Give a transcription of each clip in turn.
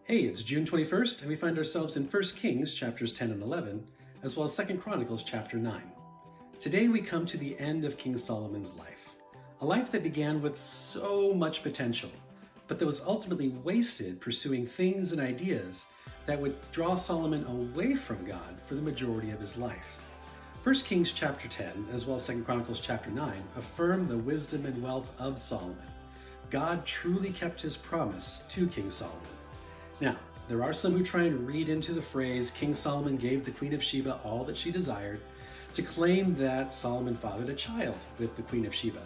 Hey, it's June 21st, and we find ourselves in 1 Kings chapters 10 and 11, as well as 2 Chronicles chapter 9. Today we come to the end of King Solomon's life, a life that began with so much potential, but that was ultimately wasted pursuing things and ideas that would draw Solomon away from God for the majority of his life. 1 Kings chapter 10, as well as 2 Chronicles chapter 9, affirm the wisdom and wealth of Solomon. God truly kept his promise to King Solomon. Now, there are some who try and read into the phrase, King Solomon gave the Queen of Sheba all that she desired, to claim that Solomon fathered a child with the Queen of Sheba.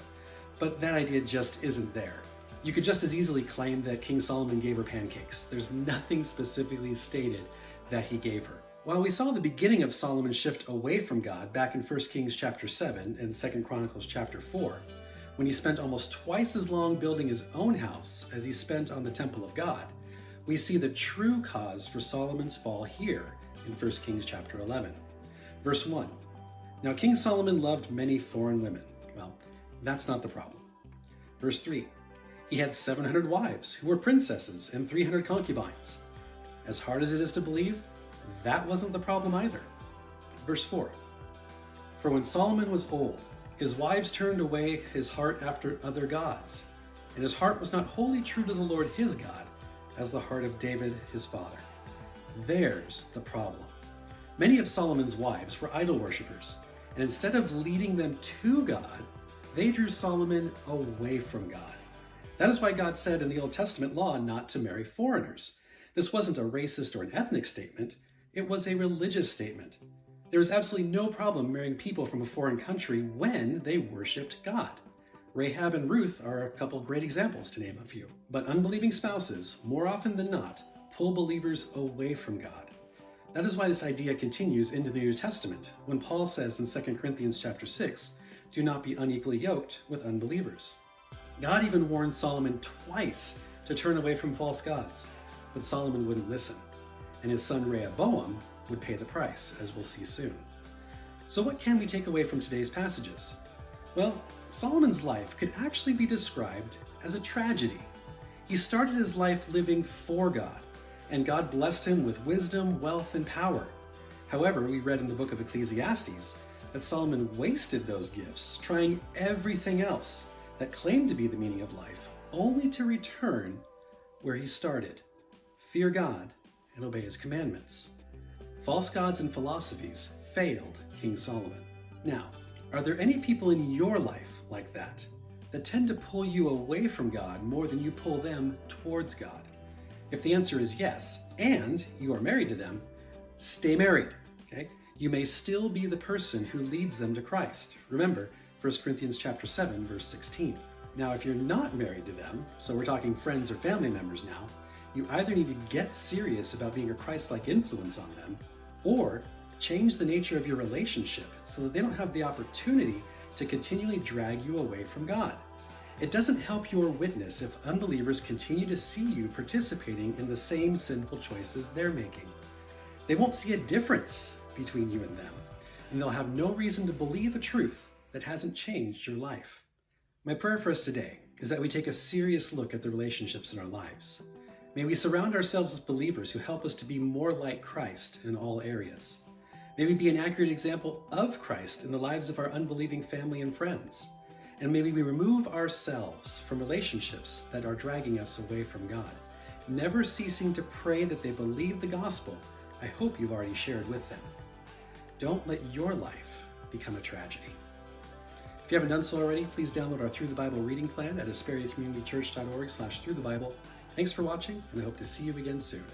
But that idea just isn't there. You could just as easily claim that King Solomon gave her pancakes. There's nothing specifically stated that he gave her. While we saw the beginning of Solomon's shift away from God back in 1 Kings chapter 7 and 2 Chronicles chapter 4, when he spent almost twice as long building his own house as he spent on the temple of God, we see the true cause for Solomon's fall here in 1 Kings chapter 11. Verse 1. Now King Solomon loved many foreign women. Well, that's not the problem. Verse 3. He had 700 wives who were princesses and 300 concubines. As hard as it is to believe, that wasn't the problem either. Verse 4. For when Solomon was old, his wives turned away his heart after other gods, and his heart was not wholly true to the Lord his God, as the heart of David his father. There's the problem. Many of Solomon's wives were idol worshippers, and instead of leading them to God, they drew Solomon away from God. That is why God said in the Old Testament law not to marry foreigners. This wasn't a racist or an ethnic statement, it was a religious statement. There was absolutely no problem marrying people from a foreign country when they worshipped God. Rahab and Ruth are a couple great examples, to name a few. But unbelieving spouses, more often than not, pull believers away from God. That is why this idea continues into the New Testament, when Paul says in 2 Corinthians chapter 6, do not be unequally yoked with unbelievers. God even warned Solomon twice to turn away from false gods, but Solomon wouldn't listen, and his son Rehoboam would pay the price, as we'll see soon. So what can we take away from today's passages? Well, Solomon's life could actually be described as a tragedy. He started his life living for God, and God blessed him with wisdom, wealth, and power. However, we read in the book of Ecclesiastes that Solomon wasted those gifts, trying everything else that claimed to be the meaning of life, only to return where he started. Fear God and obey his commandments. False gods and philosophies failed King Solomon. Now, are there any people in your life like that tend to pull you away from God more than you pull them towards God? If the answer is yes, and you are married to them, stay married, okay? You may still be the person who leads them to Christ. Remember, 1 Corinthians chapter 7, verse 16. Now, if you're not married to them, so we're talking friends or family members now, you either need to get serious about being a Christ-like influence on them, or change the nature of your relationship so that they don't have the opportunity to continually drag you away from God. It doesn't help your witness if unbelievers continue to see you participating in the same sinful choices they're making. They won't see a difference between you and them, and they'll have no reason to believe a truth that hasn't changed your life. My prayer for us today is that we take a serious look at the relationships in our lives. May we surround ourselves with believers who help us to be more like Christ in all areas. May we be an accurate example of Christ in the lives of our unbelieving family and friends. And may we remove ourselves from relationships that are dragging us away from God, never ceasing to pray that they believe the gospel I hope you've already shared with them. Don't let your life become a tragedy. If you haven't done so already, please download our Through the Bible reading plan at asperiacommunitychurch.org/throughthebible. Thanks for watching, and I hope to see you again soon.